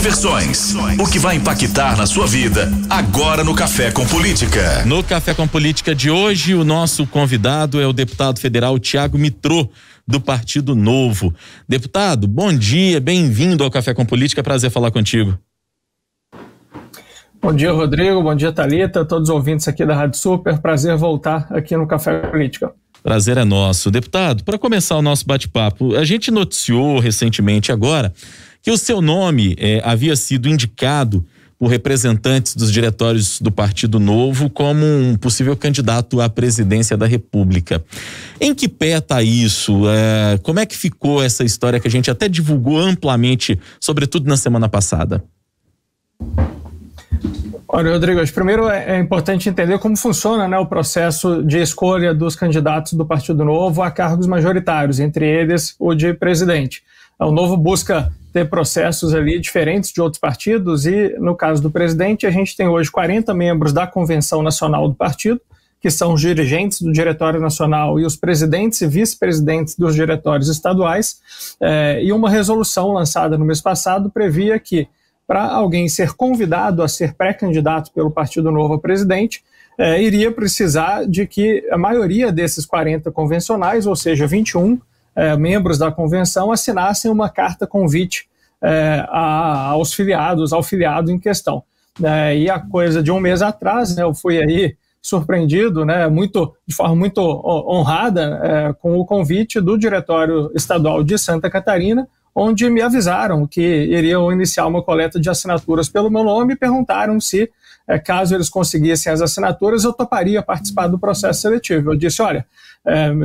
Versões. O que vai impactar na sua vida agora no Café com Política. No Café com Política de hoje, o nosso convidado é o deputado federal Thiago Mitrô, do Partido Novo. Deputado, bom dia, bem-vindo ao Café com Política, prazer falar contigo. Bom dia, Rodrigo, bom dia, Thalita, todos os ouvintes aqui da Rádio Super, prazer voltar aqui no Café com Política. Prazer é nosso. Deputado, para começar o nosso bate-papo, a gente noticiou recentemente agora que o seu nome havia sido indicado por representantes dos diretórios do Partido Novo como um possível candidato à presidência da República. Em que pé está isso? Como é que ficou essa história que a gente até divulgou amplamente, sobretudo na semana passada? Olha, Rodrigo, primeiro é importante entender como funciona, né, o processo de escolha dos candidatos do Partido Novo a cargos majoritários, entre eles o de presidente. O Novo busca ter processos ali diferentes de outros partidos e, no caso do presidente, a gente tem hoje 40 membros da Convenção Nacional do Partido, que são os dirigentes do Diretório Nacional e os presidentes e vice-presidentes dos diretórios estaduais, e uma resolução lançada no mês passado previa que, para alguém ser convidado a ser pré-candidato pelo Partido Novo a presidente, iria precisar de que a maioria desses 40 convencionais, ou seja, 21 membros da convenção, assinassem uma carta convite aos filiados, ao filiado em questão. E a coisa de um mês atrás, eu fui aí surpreendido, de forma muito honrada, com o convite do Diretório Estadual de Santa Catarina, onde me avisaram que iriam iniciar uma coleta de assinaturas pelo meu nome e perguntaram se, caso eles conseguissem as assinaturas, eu toparia participar do processo seletivo. Eu disse, olha,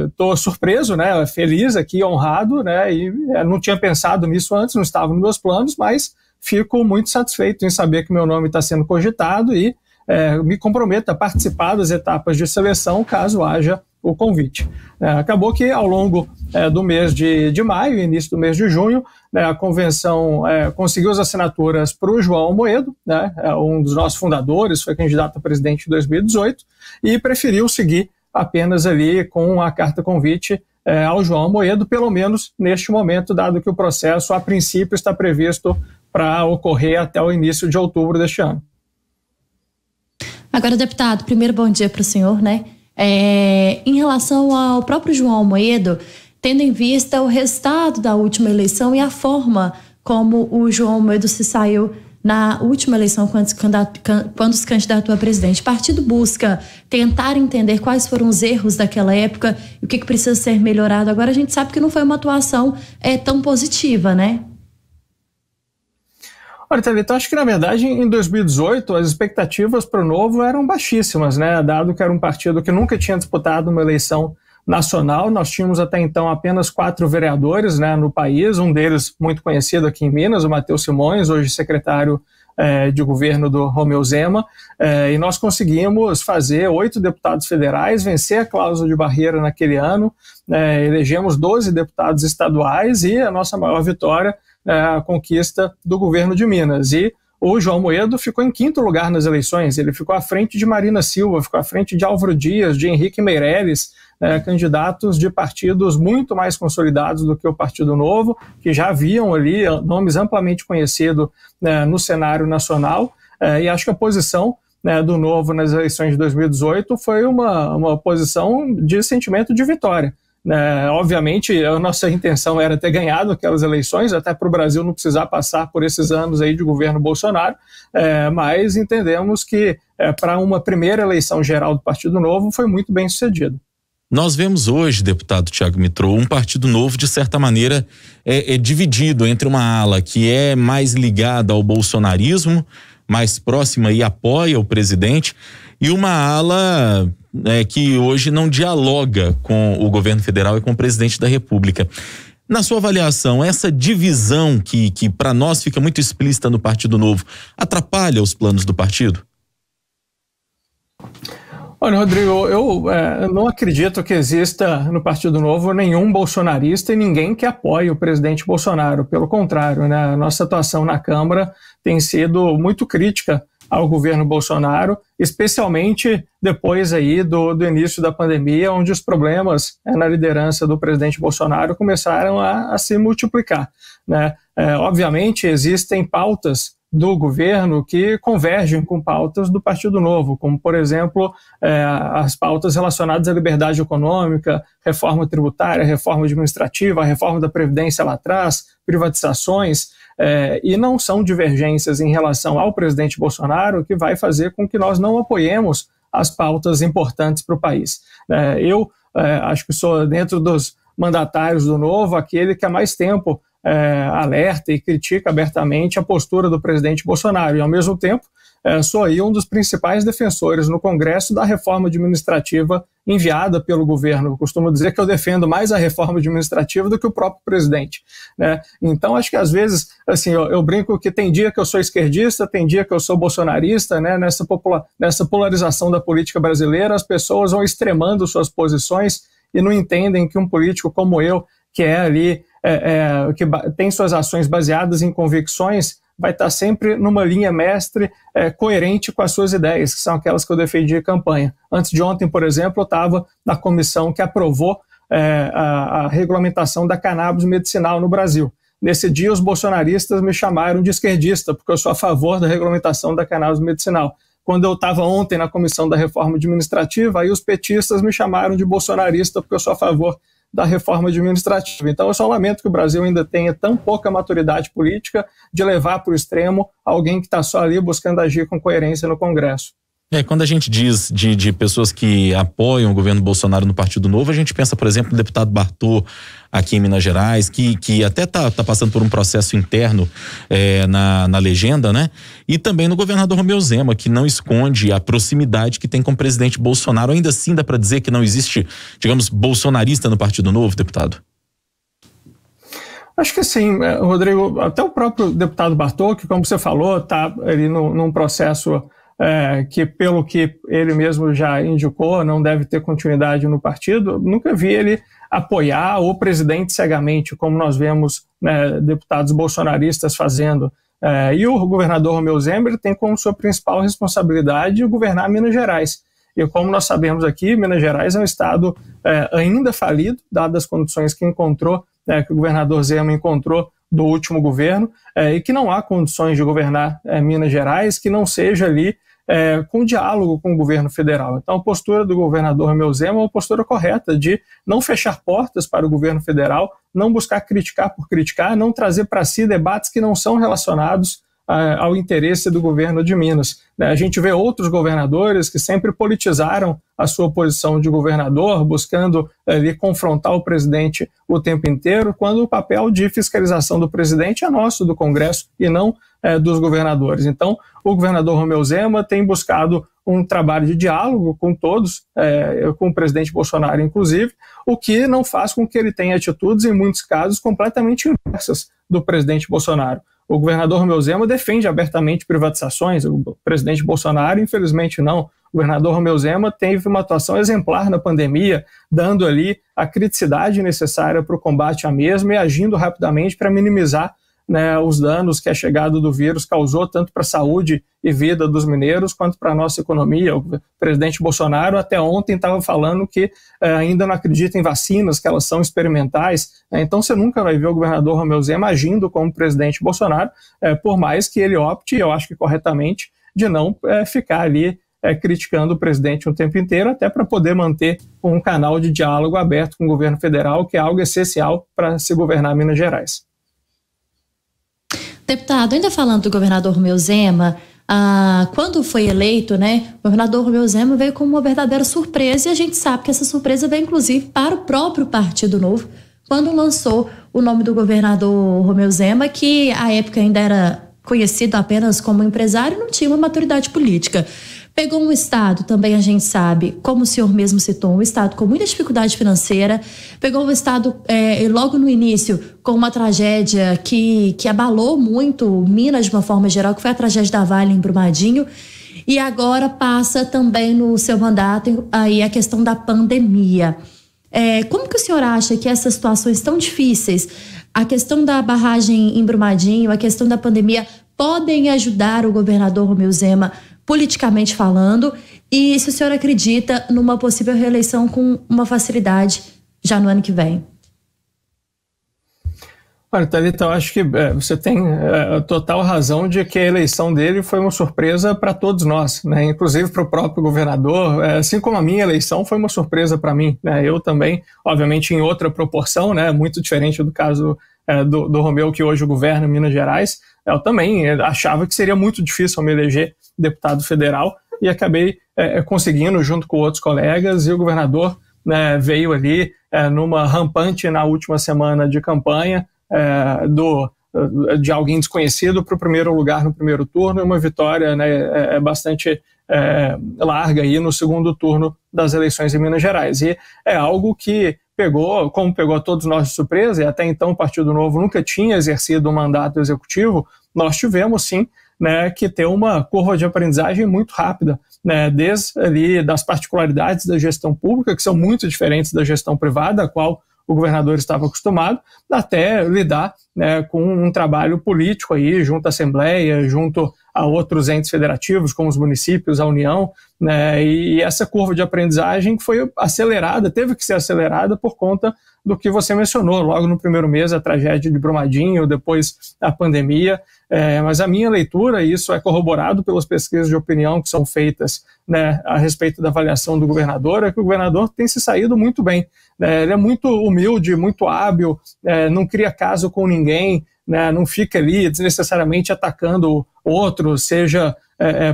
estou surpreso, feliz aqui, honrado, e não tinha pensado nisso antes, não estava nos meus planos, mas fico muito satisfeito em saber que meu nome está sendo cogitado e me comprometo a participar das etapas de seleção caso haja o convite. Acabou que ao longo do mês de maio, início do mês de junho, a convenção conseguiu as assinaturas para o João Amoedo, um dos nossos fundadores, foi candidato a presidente em 2018, e preferiu seguir apenas ali com a carta convite ao João Amoedo, pelo menos neste momento, dado que o processo, a princípio, está previsto para ocorrer até o início de outubro deste ano. Agora, deputado, primeiro bom dia para o senhor, em relação ao próprio João Amoedo, tendo em vista o resultado da última eleição e a forma como o João Amoedo se saiu na última eleição quando se candidatou a presidente, o partido busca tentar entender quais foram os erros daquela época e o que precisa ser melhorado. Agora a gente sabe que não foi uma atuação tão positiva, Olha, Thalita, acho que na verdade em 2018 as expectativas para o Novo eram baixíssimas, dado que era um partido que nunca tinha disputado uma eleição nacional. Nós tínhamos até então apenas 4 vereadores no país, um deles muito conhecido aqui em Minas, o Matheus Simões, hoje secretário de governo do Romeu Zema, e nós conseguimos fazer 8 deputados federais, vencer a cláusula de barreira naquele ano, elegemos 12 deputados estaduais e a nossa maior vitória a conquista do governo de Minas. E o João Amoedo ficou em 5º lugar nas eleições, ele ficou à frente de Marina Silva, ficou à frente de Álvaro Dias, de Henrique Meirelles, candidatos de partidos muito mais consolidados do que o Partido Novo, que já haviam ali nomes amplamente conhecidos no cenário nacional, e acho que a posição do Novo nas eleições de 2018 foi uma posição de sentimento de vitória. Obviamente a nossa intenção era ter ganhado aquelas eleições, até para o Brasil não precisar passar por esses anos aí de governo Bolsonaro, mas entendemos que para uma primeira eleição geral do Partido Novo foi muito bem sucedido. Nós vemos hoje, deputado Thiago Mitrô, um Partido Novo de certa maneira dividido entre uma ala que é mais ligada ao bolsonarismo, mais próxima e apoia o presidente, e uma ala que hoje não dialoga com o governo federal e com o presidente da República. Na sua avaliação, essa divisão que para nós fica muito explícita no Partido Novo, atrapalha os planos do partido? Olha, Rodrigo, eu não acredito que exista no Partido Novo nenhum bolsonarista e ninguém que apoie o presidente Bolsonaro. Pelo contrário, a nossa atuação na Câmara tem sido muito crítica ao governo Bolsonaro, especialmente depois aí do início da pandemia, onde os problemas na liderança do presidente Bolsonaro começaram a se multiplicar, Obviamente, existem pautas do governo que convergem com pautas do Partido Novo, como, por exemplo, as pautas relacionadas à liberdade econômica, reforma tributária, reforma administrativa, a reforma da Previdência lá atrás, privatizações, e não são divergências em relação ao presidente Bolsonaro que vai fazer com que nós não apoiemos as pautas importantes para o país. Eu acho que sou, dentro dos mandatários do Novo, aquele que há mais tempo alerta e critica abertamente a postura do presidente Bolsonaro. E, ao mesmo tempo, sou aí um dos principais defensores no Congresso da reforma administrativa enviada pelo governo. Eu costumo dizer que eu defendo mais a reforma administrativa do que o próprio presidente, né? Então, acho que às vezes, assim, eu brinco que tem dia que eu sou esquerdista, tem dia que eu sou bolsonarista, né? Nessa polarização da política brasileira, as pessoas vão extremando suas posições e não entendem que um político como eu, que é ali, que tem suas ações baseadas em convicções, vai estar sempre numa linha mestre coerente com as suas ideias, que são aquelas que eu defendi em campanha. Antes de ontem, por exemplo, eu estava na comissão que aprovou a regulamentação da cannabis medicinal no Brasil. Nesse dia, os bolsonaristas me chamaram de esquerdista, porque eu sou a favor da regulamentação da cannabis medicinal. Quando eu estava ontem na comissão da reforma administrativa, aí os petistas me chamaram de bolsonarista, porque eu sou a favor da reforma administrativa. Então, eu só lamento que o Brasil ainda tenha tão pouca maturidade política de levar para o extremo alguém que está só ali buscando agir com coerência no Congresso. Quando a gente diz de pessoas que apoiam o governo Bolsonaro no Partido Novo, a gente pensa, por exemplo, no deputado Bartô aqui em Minas Gerais, que até tá passando por um processo interno na legenda, né? E também no governador Romeu Zema, que não esconde a proximidade que tem com o presidente Bolsonaro. Ainda assim, dá para dizer que não existe, digamos, bolsonarista no Partido Novo, deputado? Acho que sim, Rodrigo. Até o próprio deputado Bartô, que, como você falou, está ali num processo que, pelo que ele mesmo já indicou, não deve ter continuidade no partido. Nunca vi ele apoiar o presidente cegamente, como nós vemos, né, deputados bolsonaristas fazendo. E o governador Romeu Zema tem como sua principal responsabilidade governar Minas Gerais. E como nós sabemos aqui, Minas Gerais é um estado ainda falido, dadas as condições que que o governador Zema encontrou do último governo, e que não há condições de governar Minas Gerais que não seja ali com diálogo com o governo federal. Então, a postura do governador Romeu Zema é uma postura correta de não fechar portas para o governo federal, não buscar criticar por criticar, não trazer para si debates que não são relacionados ao interesse do governo de Minas. A gente vê outros governadores que sempre politizaram a sua posição de governador, buscando ali confrontar o presidente o tempo inteiro, quando o papel de fiscalização do presidente é nosso, do Congresso, e não dos governadores. Então, o governador Romeu Zema tem buscado um trabalho de diálogo com todos, com o presidente Bolsonaro, inclusive, o que não faz com que ele tenha atitudes, em muitos casos, completamente inversas do presidente Bolsonaro. O governador Romeu Zema defende abertamente privatizações, o presidente Bolsonaro, infelizmente, não. O governador Romeu Zema teve uma atuação exemplar na pandemia, dando ali a criticidade necessária para o combate à mesma e agindo rapidamente para minimizar, né, os danos que a chegada do vírus causou tanto para a saúde e vida dos mineiros quanto para a nossa economia. O presidente Bolsonaro até ontem estava falando que ainda não acredita em vacinas, que elas são experimentais. Então você nunca vai ver o governador Romeu Zema agindo como presidente Bolsonaro, por mais que ele opte, eu acho que corretamente, de não ficar ali criticando o presidente o tempo inteiro, até para poder manter um canal de diálogo aberto com o governo federal, que é algo essencial para se governar Minas Gerais. Deputado, ainda falando do governador Romeu Zema, quando foi eleito, né, o governador Romeu Zema veio com uma verdadeira surpresa, e a gente sabe que essa surpresa veio inclusive para o próprio Partido Novo, quando lançou o nome do governador Romeu Zema, que à época ainda era conhecido apenas como empresário e não tinha uma maturidade política. Pegou um estado, também a gente sabe, como o senhor mesmo citou, um estado com muita dificuldade financeira, pegou um estado logo no início com uma tragédia que abalou muito Minas de uma forma geral, que foi a tragédia da Vale em Brumadinho, e agora passa também no seu mandato aí a questão da pandemia. Como que o senhor acha que essas situações tão difíceis, a questão da barragem em Brumadinho, a questão da pandemia, podem ajudar o governador Romeu Zema politicamente falando, e se o senhor acredita numa possível reeleição com uma facilidade já no ano que vem? Olha, Thalita, eu acho que você tem total razão de que a eleição dele foi uma surpresa para todos nós, né? Inclusive para o próprio governador, assim como a minha eleição foi uma surpresa para mim, né? Eu também, obviamente em outra proporção, né? Muito diferente do caso do Romeu, que hoje governa Minas Gerais. Eu também achava que seria muito difícil me eleger deputado federal e acabei conseguindo junto com outros colegas, e o governador, né, veio ali numa rampante na última semana de campanha, de alguém desconhecido para o primeiro lugar no primeiro turno, e uma vitória, né, bastante larga aí no segundo turno das eleições em Minas Gerais. E é algo que pegou todos nós de surpresa, e até então o Partido Novo nunca tinha exercido um mandato executivo. Nós tivemos sim, né, que ter uma curva de aprendizagem muito rápida, né, desde ali das particularidades da gestão pública, que são muito diferentes da gestão privada, a qual o governador estava acostumado, até lidar, né, com um trabalho político aí, junto à Assembleia, junto a outros entes federativos, como os municípios, a União, né, e essa curva de aprendizagem foi acelerada, teve que ser acelerada por conta do que você mencionou, logo no primeiro mês, a tragédia de Brumadinho, depois a pandemia, mas a minha leitura, e isso é corroborado pelas pesquisas de opinião que são feitas, né, a respeito da avaliação do governador, é que o governador tem se saído muito bem, né, ele é muito humilde, muito hábil, não cria caso com ninguém, né, não fica ali desnecessariamente atacando outros, seja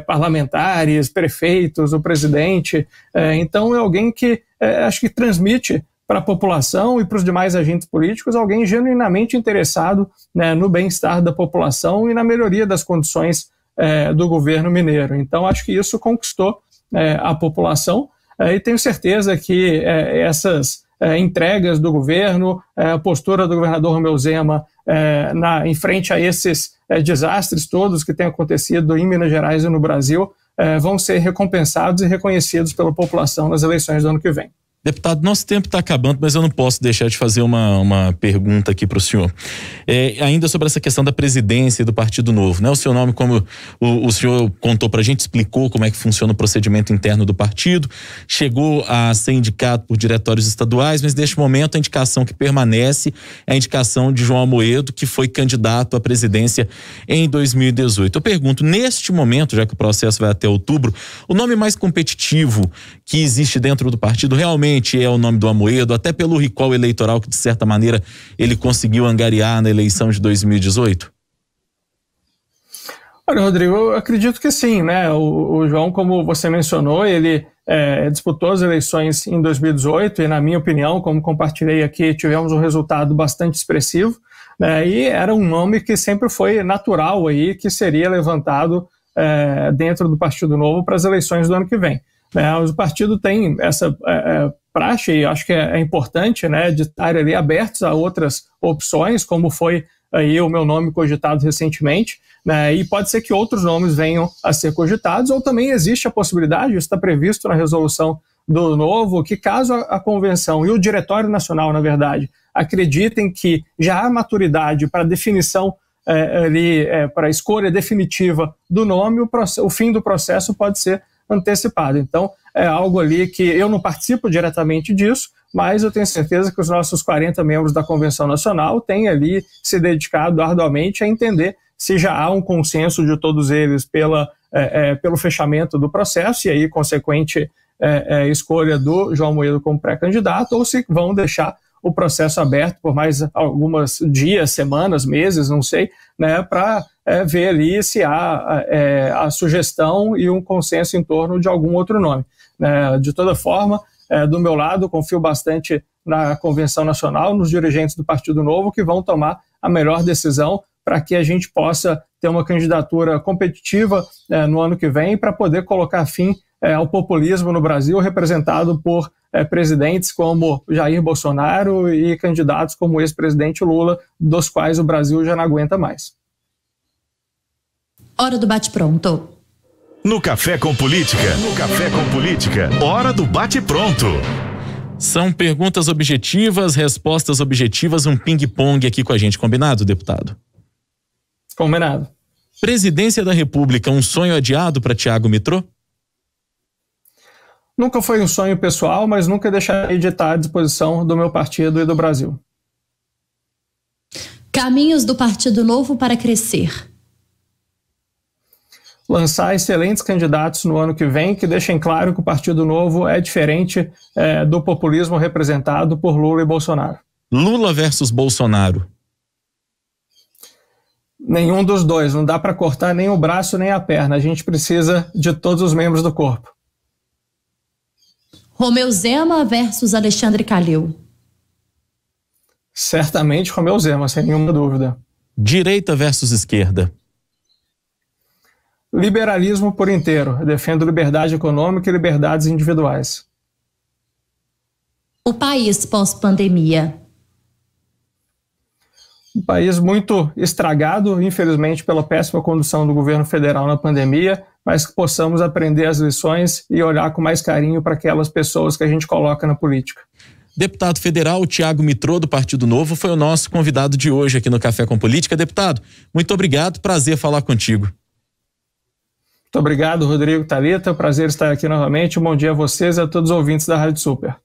parlamentares, prefeitos, o presidente, então é alguém que acho que transmite para a população e para os demais agentes políticos alguém genuinamente interessado, né, no bem-estar da população e na melhoria das condições do governo mineiro. Então acho que isso conquistou a população, e tenho certeza que essas entregas do governo, a postura do governador Romeu Zema em frente a esses desastres todos que têm acontecido em Minas Gerais e no Brasil, vão ser recompensados e reconhecidos pela população nas eleições do ano que vem. Deputado, nosso tempo está acabando, mas eu não posso deixar de fazer uma pergunta aqui para o senhor. Ainda sobre essa questão da presidência e do Partido Novo, né? O seu nome, como o senhor contou para a gente, explicou como é que funciona o procedimento interno do partido, chegou a ser indicado por diretórios estaduais, mas neste momento a indicação que permanece é a indicação de João Amoedo, que foi candidato à presidência em 2018. Eu pergunto, neste momento, já que o processo vai até outubro, o nome mais competitivo que existe dentro do partido realmente é o nome do Amoedo, até pelo recall eleitoral que, de certa maneira, ele conseguiu angariar na eleição de 2018? Olha, Rodrigo, eu acredito que sim, né? O João, como você mencionou, ele disputou as eleições em 2018 e, na minha opinião, como compartilhei aqui, tivemos um resultado bastante expressivo, né? E era um nome que sempre foi natural aí, que seria levantado dentro do Partido Novo para as eleições do ano que vem. O partido tem essa praxe, e acho que é importante, né, de estar ali abertos a outras opções, como foi aí o meu nome cogitado recentemente, né, e pode ser que outros nomes venham a ser cogitados, ou também existe a possibilidade, isso está previsto na resolução do Novo, que caso a convenção e o Diretório Nacional, na verdade, acreditem que já há maturidade para definição para a escolha definitiva do nome, o fim do processo pode ser antecipado. Então, é algo ali que eu não participo diretamente disso, mas eu tenho certeza que os nossos 40 membros da Convenção Nacional têm ali se dedicado arduamente a entender se já há um consenso de todos eles pelo fechamento do processo e aí, consequente, escolha do João Amoedo como pré-candidato, ou se vão deixar o processo aberto por mais algumas dias, semanas, meses, não sei, né, para ver ali se há a sugestão e um consenso em torno de algum outro nome. De toda forma, do meu lado, confio bastante na Convenção Nacional, nos dirigentes do Partido Novo, que vão tomar a melhor decisão para que a gente possa ter uma candidatura competitiva no ano que vem, para poder colocar fim ao populismo no Brasil, representado por presidentes como Jair Bolsonaro e candidatos como o ex-presidente Lula, dos quais o Brasil já não aguenta mais. Hora do bate-pronto. No Café com Política, hora do bate-pronto. São perguntas objetivas, respostas objetivas, um ping-pong aqui com a gente, combinado, deputado? Combinado. Presidência da República, um sonho adiado para Thiago Mitrô? Nunca foi um sonho pessoal, mas nunca deixarei de estar à disposição do meu partido e do Brasil. Caminhos do Partido Novo para crescer. Lançar excelentes candidatos no ano que vem que deixem claro que o Partido Novo é diferente do populismo representado por Lula e Bolsonaro. Lula versus Bolsonaro. Nenhum dos dois, não dá para cortar nem o braço nem a perna, a gente precisa de todos os membros do corpo. Romeu Zema versus Alexandre Calil. Certamente Romeu Zema, sem nenhuma dúvida. Direita versus esquerda. Liberalismo por inteiro. Eu defendo liberdade econômica e liberdades individuais. O país pós-pandemia. Um país muito estragado, infelizmente, pela péssima condução do governo federal na pandemia, mas que possamos aprender as lições e olhar com mais carinho para aquelas pessoas que a gente coloca na política. Deputado federal Thiago Mitrô, do Partido Novo, foi o nosso convidado de hoje aqui no Café com Política. Deputado, muito obrigado, prazer falar contigo. Muito obrigado, Rodrigo, Thalita, prazer estar aqui novamente. Um bom dia a vocês e a todos os ouvintes da Rádio Super.